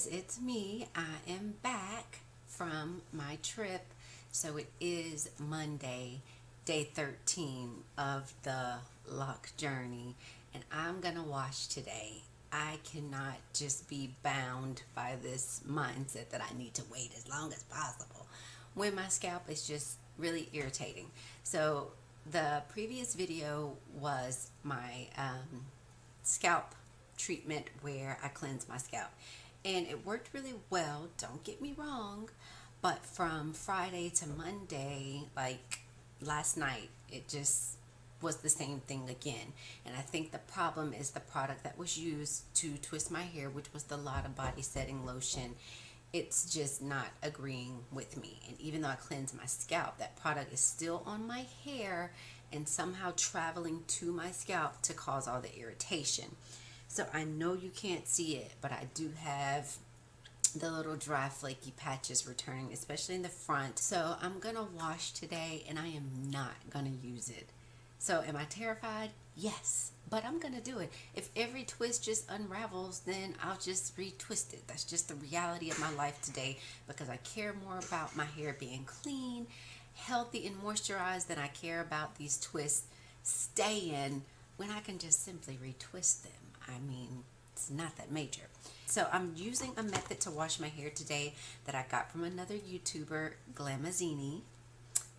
guys, it's me. I am back from my trip. So it is Monday, day 13 of the Loc journey, and I'm gonna wash today. I cannot just be bound by this mindset that I need to wait as long as possible when my scalp is just really irritating. So the previous video was my scalp treatment where I cleanse my scalp, and it worked really well, don't get me wrong, but from Friday to Monday, like last night, it just was the same thing again. And I think the problem is the product that was used to twist my hair, which was the Lotta Body setting lotion. It's just not agreeing with me, and even though I cleanse my scalp, that product is still on my hair and somehow traveling to my scalp to cause all the irritation. So I know you can't see it, but I do have the little dry flaky patches returning, especially in the front. So I'm gonna wash today, and I am not gonna use it. So am I terrified? Yes, but I'm gonna do it. If every twist just unravels, then I'll just retwist it. That's just the reality of my life today, because I care more about my hair being clean, healthy, and moisturized than I care about these twists staying when I can just simply retwist them. I mean, it's not that major. So I'm using a method to wash my hair today that I got from another YouTuber, Glamazini.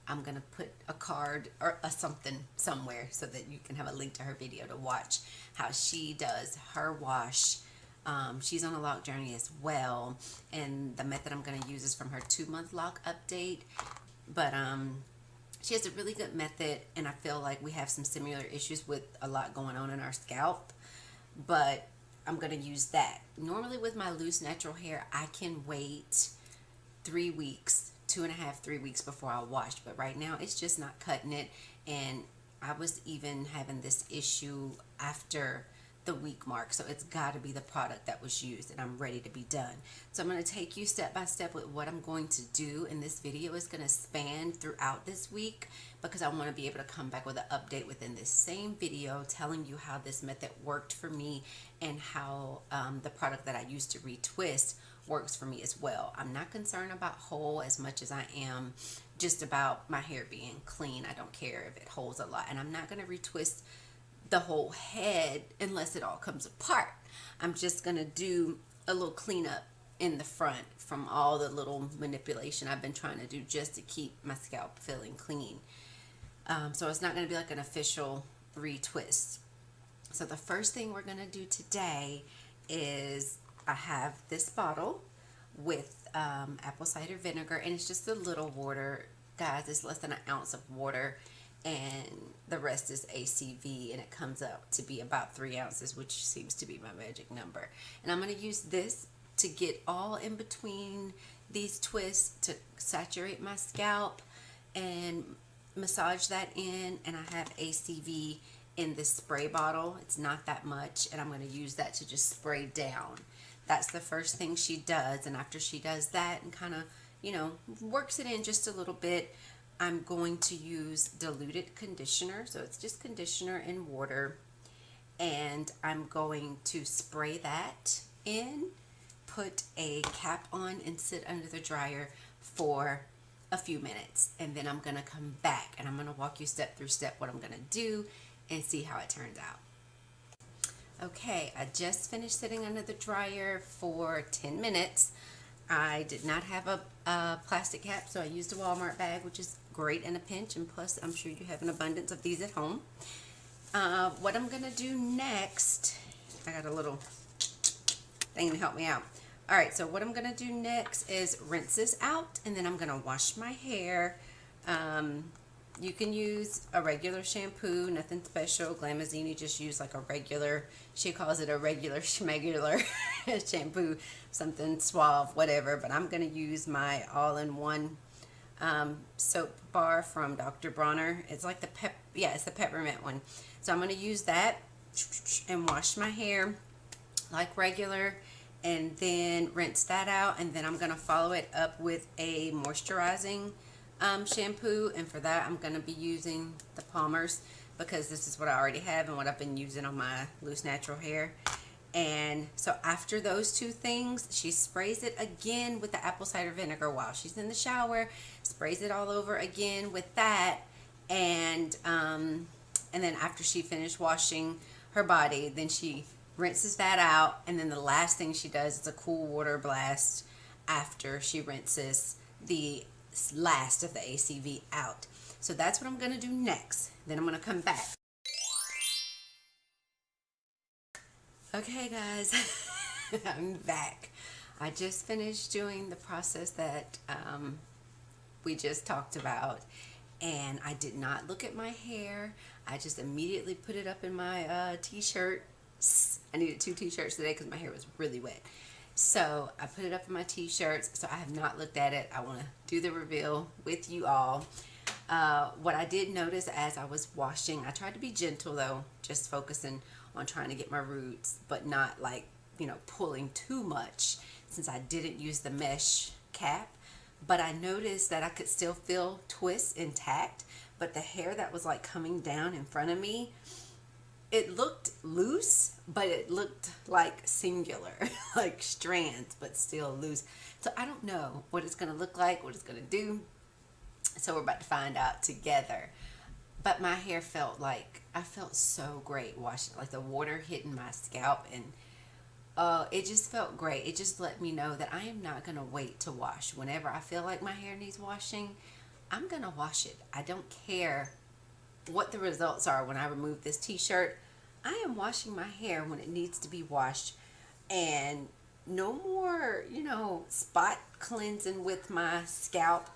I'm going to put a card or something somewhere so that you can have a link to her video to watch how she does her wash. She's on a Loc journey as well, and the method I'm going to use is from her 2-month Loc update. But she has a really good method, and I feel like we have some similar issues with a lot going on in our scalp. But I'm going to use that. Normally with my loose natural hair, I can wait 3 weeks, 2.5, 3 weeks before I wash. But right now it's just not cutting it. And I was even having this issue after the week mark. So it's got to be the product that was used, and I'm ready to be done. So I'm going to take you step by step with what I'm going to do. And this video is going to span throughout this week, because I want to be able to come back with an update within this same video telling you how this method worked for me, and how the product that I used to retwist works for me as well. I'm not concerned about hold as much as I am just about my hair being clean. I don't care if it holds a lot, and I'm not going to retwist the whole head unless it all comes apart. I'm just going to do a little cleanup in the front from all the little manipulation I've been trying to do just to keep my scalp feeling clean. So it's not going to be like an official retwist. So the first thing we're going to do today is I have this bottle with apple cider vinegar, and it's just a little water. Guys, it's less than an ounce of water, and the rest is ACV, and it comes up to be about 3 ounces, which seems to be my magic number. And I'm going to use this to get all in between these twists to saturate my scalp and massage that in. And I have ACV in this spray bottle. It's not that much, and I'm going to use that to just spray down. That's the first thing she does, and after she does that and kind of, you know, works it in just a little bit, I'm going to use Diluted Conditioner. So it's just conditioner and water, and I'm going to spray that in, put a cap on, and sit under the dryer for a few minutes. And then I'm going to come back, and I'm going to walk you step through step what I'm going to do and see how it turns out. Okay, I just finished sitting under the dryer for 10 minutes. I did not have a plastic cap, so I used a Walmart bag, which is great in a pinch, and plus I'm sure you have an abundance of these at home. What I'm going to do next, I got a little thing to help me out. Alright, so what I'm going to do next is rinse this out, and then I'm going to wash my hair. You can use a regular shampoo, nothing special. Glamazini just used like a regular, she calls it a regular schmegular shampoo, something suave, whatever. But I'm going to use my all-in-one soap bar from Dr. Bronner. It's like the it's the peppermint one. So I'm going to use that and wash my hair like regular, and then rinse that out. And then I'm going to follow it up with a moisturizing shampoo, and for that I'm going to be using the Palmer's, because this is what I already have and what I've been using on my loose natural hair. And so after those two things, she sprays it again with the apple cider vinegar while she's in the shower, sprays it all over again with that. And then after she finished washing her body, then she rinses that out. And then the last thing she does is a cool water blast after she rinses the last of the ACV out. So that's what I'm going to do next. Then I'm going to come back. Okay guys, I'm back. I just finished doing the process that we just talked about, and I did not look at my hair. I just immediately put it up in my t-shirt. I needed 2 t-shirts today because my hair was really wet. So I put it up in my t-shirts. So I have not looked at it. I want to do the reveal with you all. What I did notice as I was washing, I tried to be gentle though, just focusing on trying to get my roots, but not like, you know, pulling too much since I didn't use the mesh cap. But I noticed that I could still feel twists intact, but the hair that was like coming down in front of me, it looked loose, but it looked like singular, like strands, but still loose. So I don't know what it's going to look like, what it's going to do. So we're about to find out together. But my hair felt like, I felt so great washing it, like the water hitting my scalp, and it just felt great. It just let me know that I am not going to wait to wash. Whenever I feel like my hair needs washing, I'm going to wash it. I don't care what the results are when I remove this t-shirt. I am washing my hair when it needs to be washed, and no more, you know, spot cleansing with my scalp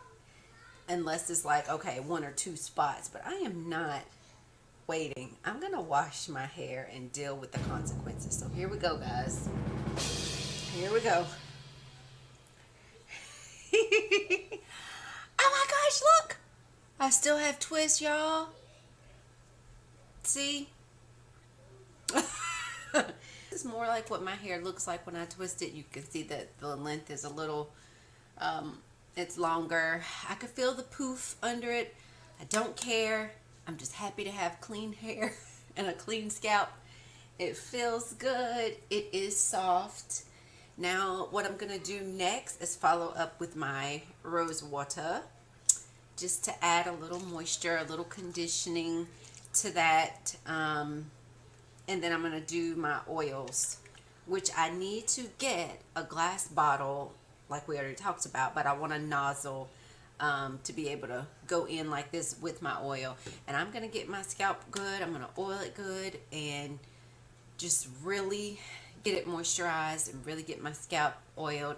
unless it's like, okay, 1 or 2 spots. But I am not waiting. I'm gonna wash my hair and deal with the consequences. So here we go, guys. Here we go. Oh my gosh, look, I still have twists, y'all. See? It's more like what my hair looks like when I twist it. You can see that the length is a little it's longer. I could feel the poof under it. I don't care. I'm just happy to have clean hair and a clean scalp. It feels good. It is soft. Now what I'm gonna do next is follow up with my rose water, just to add a little moisture, a little conditioning to that. And then I'm gonna do my oils, which I need to get a glass bottle like we already talked about, but I want a nozzle to be able to go in like this with my oil. And I'm gonna get my scalp good. I'm gonna oil it good and just really get it moisturized and really get my scalp oiled.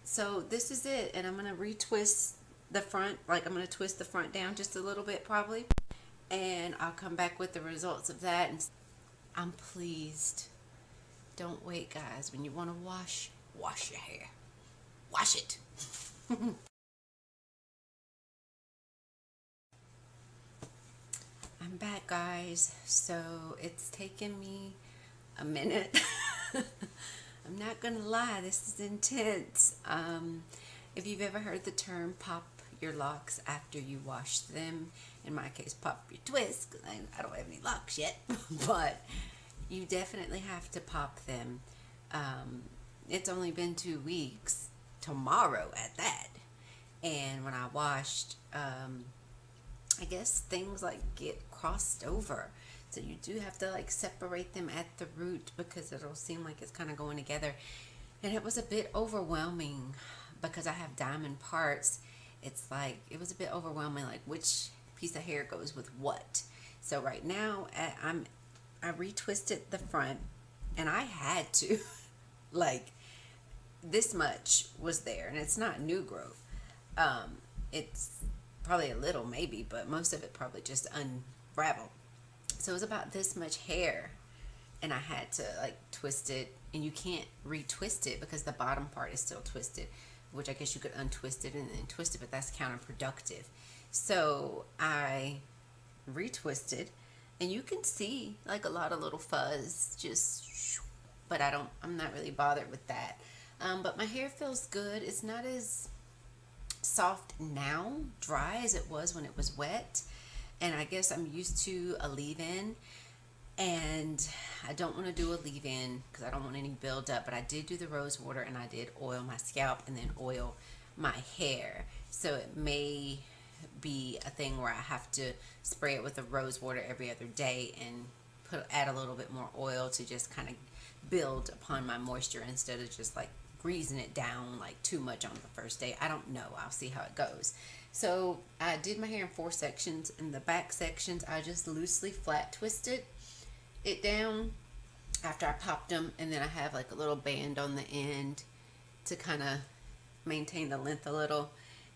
So this is it, and I'm gonna retwist the front, like I'm gonna twist the front down just a little bit probably, and I'll come back with the results of that. And I'm pleased. Don't wait, guys. When you want to wash your hair. Wash it. I'm back, guys. So it's taken me a minute. I'm not gonna lie, this is intense. If you've ever heard the term pop your locks after you wash them, in my case pop your twists, because I don't have any locks yet, but you definitely have to pop them. It's only been 2 weeks, tomorrow at that, and when I washed, I guess things like get crossed over, so you do have to like separate them at the root because it'll seem like it's kind of going together. And it was a bit overwhelming because I have diamond parts. It's like, it was a bit overwhelming, like which piece of hair goes with what. So right now I retwisted the front, and I had to like, this much was there, and it's not new growth. It's probably a little maybe, but most of it probably just unraveled. So it was about this much hair, and I had to like twist it, and you can't retwist it because the bottom part is still twisted, which I guess you could untwist it and then twist it, but that's counterproductive. So I retwisted, and you can see like a lot of little fuzz just, but I'm not really bothered with that. But my hair feels good. It's not as soft now, dry, as it was when it was wet. And I guess I'm used to a leave-in. And I don't want to do a leave-in because I don't want any build up, but I did do the rose water and I did oil my scalp and then oil my hair. So it may be a thing where I have to spray it with the rose water every other day and add a little bit more oil to just kind of build upon my moisture instead of just like greasing it down like too much on the first day. I don't know. I'll see how it goes. So I did my hair in 4 sections. In the back sections, I just loosely flat twisted it down after I popped them, and then I have like a little band on the end to kind of maintain the length a little.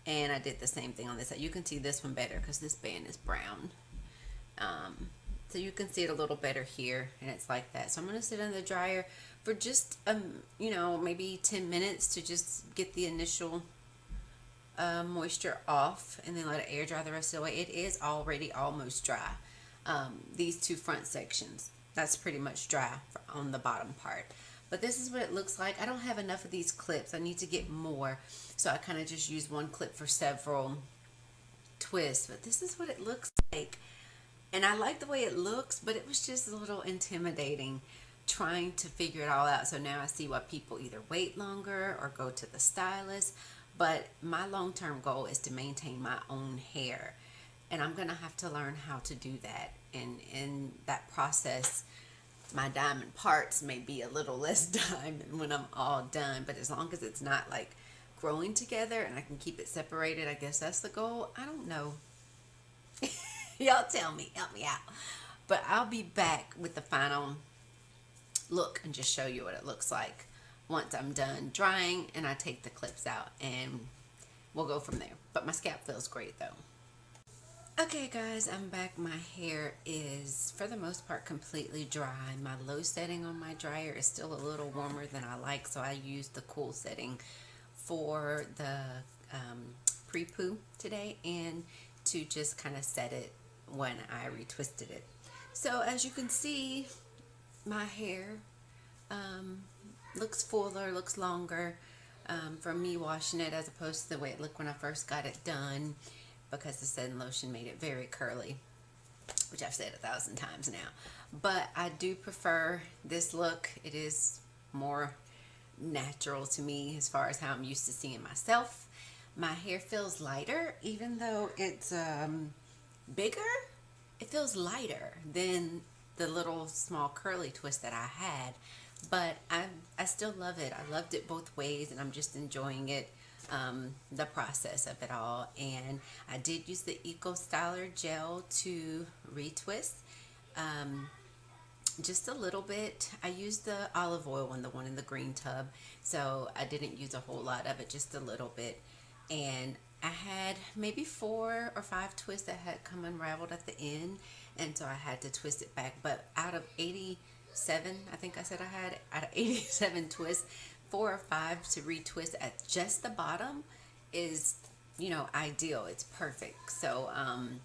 And I did the same thing on this side. You can see this one better because this band is brown. So you can see it a little better here, and it's like that. So I'm going to sit in the dryer for just you know, maybe 10 minutes to just get the initial moisture off, and then let it air dry the rest of the way. It is already almost dry. These 2 front sections, that's pretty much dry on the bottom part. But this is what it looks like. I don't have enough of these clips. I need to get more. So I kind of just use 1 clip for several twists. But this is what it looks like. And I like the way it looks, but it was just a little intimidating trying to figure it all out. So now I see why people either wait longer or go to the stylist. But my long-term goal is to maintain my own hair. And I'm going to have to learn how to do that. And in that process, my diamond parts may be a little less diamond when I'm all done. But as long as it's not like growing together and I can keep it separated, I guess that's the goal. I don't know. Y'all tell me, help me out. But I'll be back with the final look and just show you what it looks like once I'm done drying and I take the clips out, and we'll go from there. But my scalp feels great though. Okay guys, I'm back. My hair is for the most part completely dry. My low setting on my dryer is still a little warmer than I like, so I used the cool setting for the pre-poo today and to just kind of set it when I retwisted it. So as you can see, my hair looks fuller, looks longer from me washing it as opposed to the way it looked when I first got it done, because the setting lotion made it very curly, which I've said 1,000 times now. But I do prefer this look. It is more natural to me as far as how I'm used to seeing myself. My hair feels lighter, even though it's bigger. It feels lighter than the little small curly twist that I had, but I still love it. I loved it both ways, and I'm just enjoying it, the process of it all. And I did use the Eco Styler gel to retwist, just a little bit. I used the olive oil one, the one in the green tub, so I didn't use a whole lot of it, just a little bit. And I had maybe 4 or 5 twists that had come unraveled at the end, and so I had to twist it back. But out of 87, I think I said I had, out of 87 twists, 4 or 5 to retwist at just the bottom is, you know, ideal. It's perfect. So I'm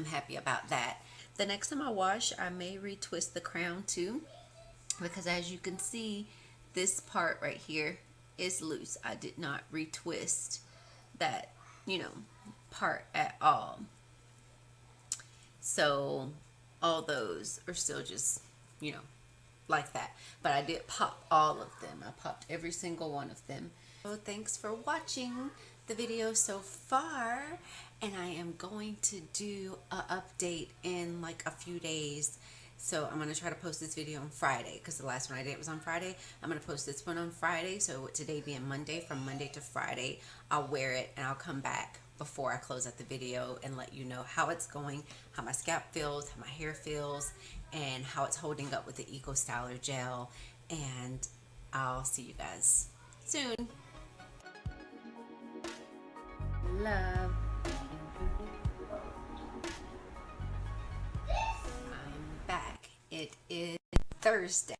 happy about that. The next time I wash, I may retwist the crown too, because as you can see, this part right here is loose. I did not retwist that, you know, part at all. So all those are still just, you know, like that. But I did pop all of them. I popped every single one of them. So thanks for watching the video so far. And I am going to do an update in like a few days. So I'm going to try to post this video on Friday, because the last one I did was on Friday. I'm going to post this one on Friday. So with today being Monday, from Monday to Friday, I'll wear it and I'll come back before I close out the video and let you know how it's going, how my scalp feels, how my hair feels, and how it's holding up with the Eco Styler gel. And I'll see you guys soon. Love. I'm back. It is Thursday,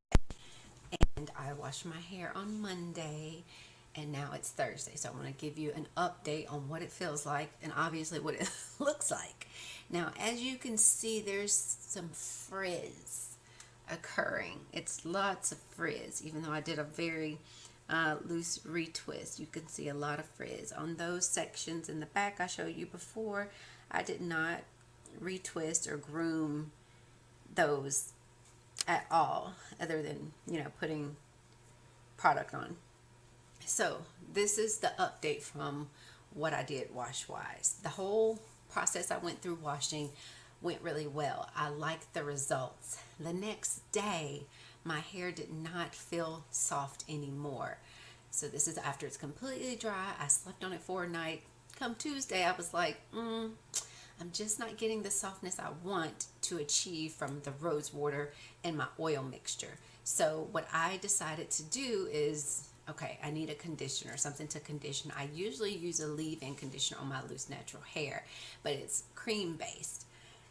and I washed my hair on Monday, and now it's Thursday. So I'm going to give you an update on what it feels like and obviously what it looks like. Now, as you can see, there's some frizz occurring. It's lots of frizz, even though I did a very loose retwist. You can see a lot of frizz on those sections in the back I showed you before. I did not retwist or groom those at all, other than, you know, putting product on. So this is the update from what I did wash wise. The whole process I went through washing went really well. I liked the results. The next day, my hair did not feel soft anymore. So this is after it's completely dry. I slept on it for a night. Come Tuesday, I was like, I'm just not getting the softness I want to achieve from the rose water and my oil mixture. So what I decided to do is, okay, I need a conditioner, something to condition. I usually use a leave-in conditioner on my loose natural hair, but it's cream based.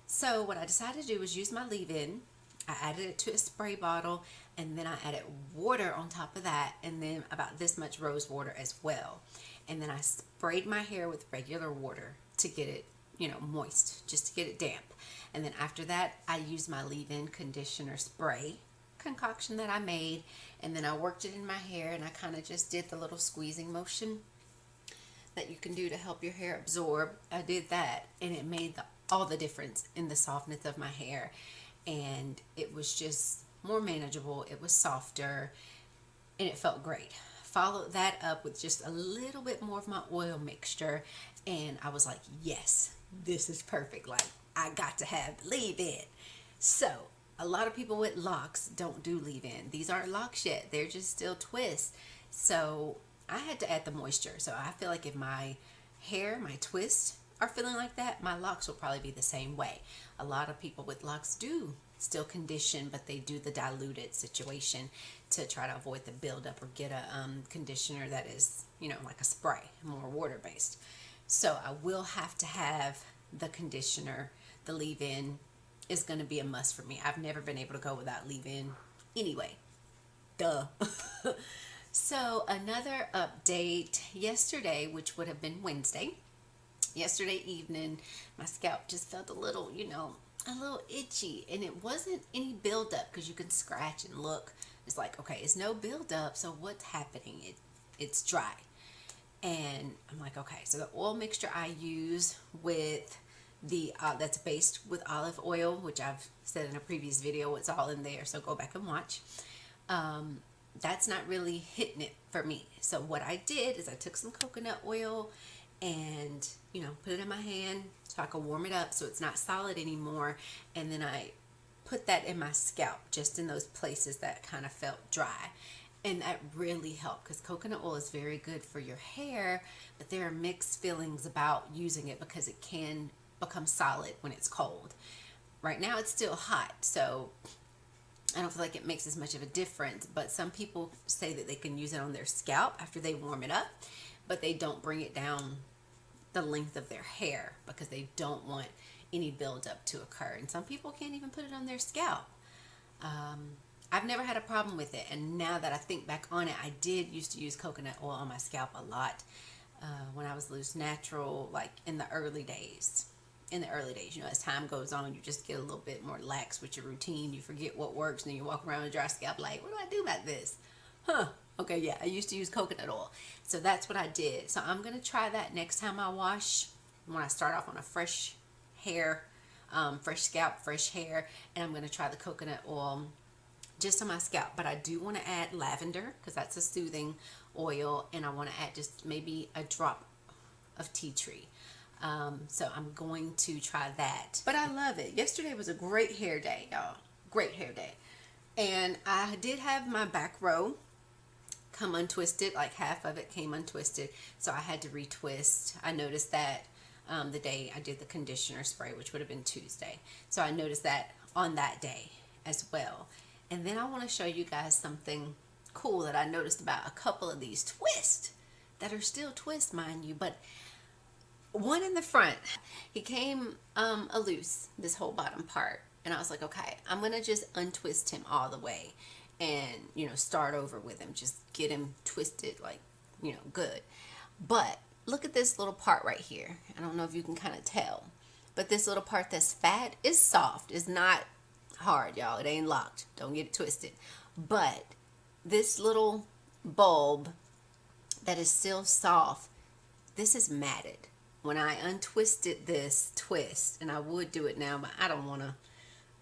So what I decided to do was use my leave-in. I added it to a spray bottle, and then I added water on top of that, and then about this much rose water as well. And then I sprayed my hair with regular water to get it, you know, moist, just to get it damp. And then after that, I used my leave-in conditioner spray concoction that I made, and then I worked it in my hair, and I kind of just did the little squeezing motion that you can do to help your hair absorb. I did that, and it made all the difference in the softness of my hair, and it was just more manageable. It was softer, and it felt great. Followed that up with just a little bit more of my oil mixture, and I was like, yes, this is perfect. Like, I got to have leave-in. So a lot of people with locks don't do leave-in. These aren't locks yet. They're just still twists. So I had to add the moisture. So I feel like if my hair, my twists are feeling like that, my locks will probably be the same way. A lot of people with locks do still condition, but they do the diluted situation to try to avoid the buildup, or get a conditioner that is, you know, like a spray, more water based. So I will have to have the conditioner. The leave-in is going to be a must for me. I've never been able to go without leave-in anyway. Duh. So another update yesterday, which would have been Wednesday. Yesterday evening, my scalp just felt a little, you know, a little itchy, and it wasn't any buildup, because you can scratch and look. It's like, okay, it's no buildup, so what's happening? It's dry. And I'm like, okay, so the oil mixture I use with the that's based with olive oil, which I've said in a previous video, it's all in there, so go back and watch. That's not really hitting it for me. So what I did is I took some coconut oil and, you know, put it in my hand so I could warm it up so it's not solid anymore, and then I put that in my scalp, just in those places that kind of felt dry. And that really helped, because coconut oil is very good for your hair, but there are mixed feelings about using it because it can become solid when it's cold. Right now it's still hot, so I don't feel like it makes as much of a difference, but some people say that they can use it on their scalp after they warm it up, but they don't bring it down the length of their hair because they don't want any buildup to occur. And some people can't even put it on their scalp. I've never had a problem with it, and now that I think back on it, I did used to use coconut oil on my scalp a lot when I was loose natural, like in the early days. You know, as time goes on, you just get a little bit more lax with your routine. You forget what works, and then you walk around with dry scalp like, what do I do about this? Okay, yeah, I used to use coconut oil. So that's what I did. So I'm going to try that next time I wash, when I start off on a fresh hair, fresh scalp, fresh hair, and I'm going to try the coconut oil just on my scalp. But I do want to add lavender, because that's a soothing oil, and I want to add just maybe a drop of tea tree. So I'm going to try that. But I love it. Yesterday was a great hair day, y'all. Great hair day. And I did have my back row come untwisted, like half of it came untwisted, so I had to retwist. I noticed that the day I did the conditioner spray, which would have been Tuesday. So I noticed that on that day as well. And then I want to show you guys something cool that I noticed about a couple of these twists that are still twists, mind you, but one in the front, he came a loose, this whole bottom part, and I was like, okay, I'm gonna just untwist him all the way and, you know, start over with him, just get him twisted, like, you know, good. But look at this little part right here. I don't know if you can kind of tell, but this little part that's fat is soft. It's not hard, y'all. It ain't locked. Don't get it twisted. But this little bulb that is still soft, this is matted. When I untwisted this twist, and I would do it now, but I don't want to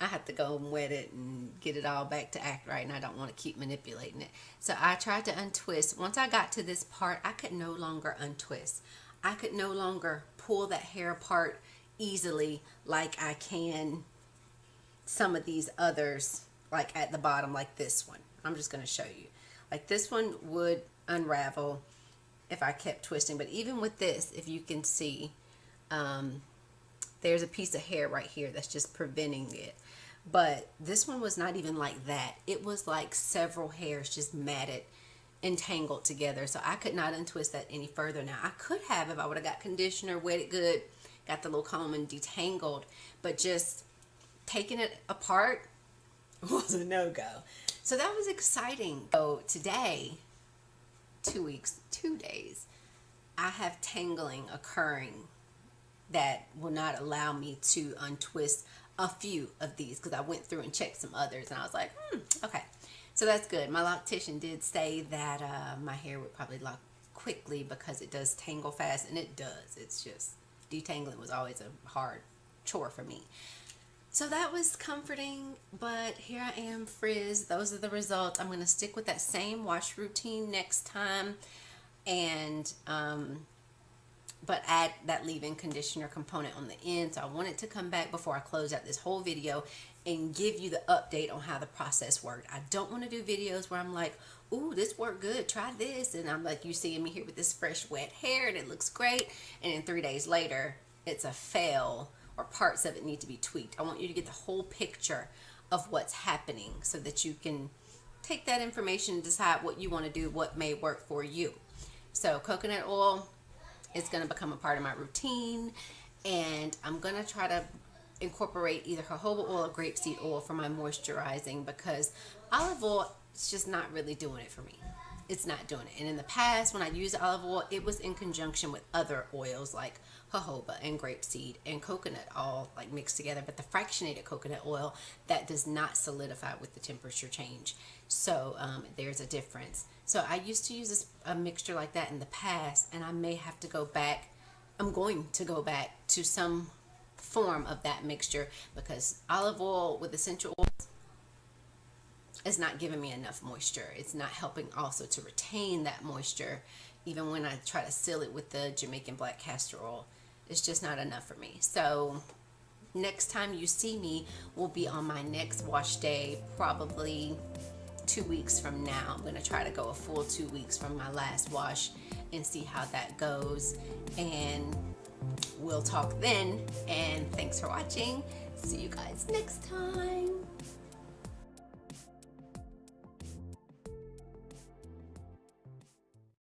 I have to go and wet it and get it all back to act right, and I don't want to keep manipulating it. So I tried to untwist. Once I got to this part, I could no longer untwist. I could no longer pull that hair apart easily like I can some of these others, like at the bottom, like this one. I'm just going to show you. Like this one would unravel if I kept twisting, but even with this, if you can see, there's a piece of hair right here that's just preventing it. But this one was not even like that. It was like several hairs just matted, entangled together. So I could not untwist that any further. Now I could have if I would have got conditioner, wet it good, got the little comb and detangled, but just taking it apart was a no-go. So that was exciting. So today, 2 days, I have tangling occurring that will not allow me to untwist a few of these, because I went through and checked some others and I was like, okay. So that's good. My loctician did say that my hair would probably lock quickly because it does tangle fast, and it does. It's just, detangling was always a hard chore for me. So that was comforting, but here I am, frizz. Those are the results. I'm going to stick with that same wash routine next time, and but add that leave-in conditioner component on the end. So I want it to come back before I close out this whole video and give you the update on how the process worked. I don't want to do videos where I'm like, ooh, this worked good, try this, and I'm like, you seeing me here with this fresh wet hair and it looks great, and then 3 days later it's a fail, or parts of it need to be tweaked. I want you to get the whole picture of what's happening so that you can take that information and decide what you want to do, what may work for you. So coconut oil is going to become a part of my routine, and I'm going to try to incorporate either jojoba oil or grapeseed oil for my moisturizing, because olive oil is just not really doing it for me. It's not doing it. And in the past, when I used olive oil, it was in conjunction with other oils like jojoba and grapeseed and coconut, all like mixed together. But the fractionated coconut oil, that does not solidify with the temperature change. So there's a difference. So I used to use a mixture like that in the past, and I may have to go back. I'm going to go back to some form of that mixture, because olive oil with essential oils is not giving me enough moisture. It's not helping also to retain that moisture. Even when I try to seal it with the Jamaican black castor oil, it's just not enough for me. So next time you see me will be on my next wash day, probably 2 weeks from now. I'm going to try to go a full 2 weeks from my last wash and see how that goes. And we'll talk then. And thanks for watching. See you guys next time.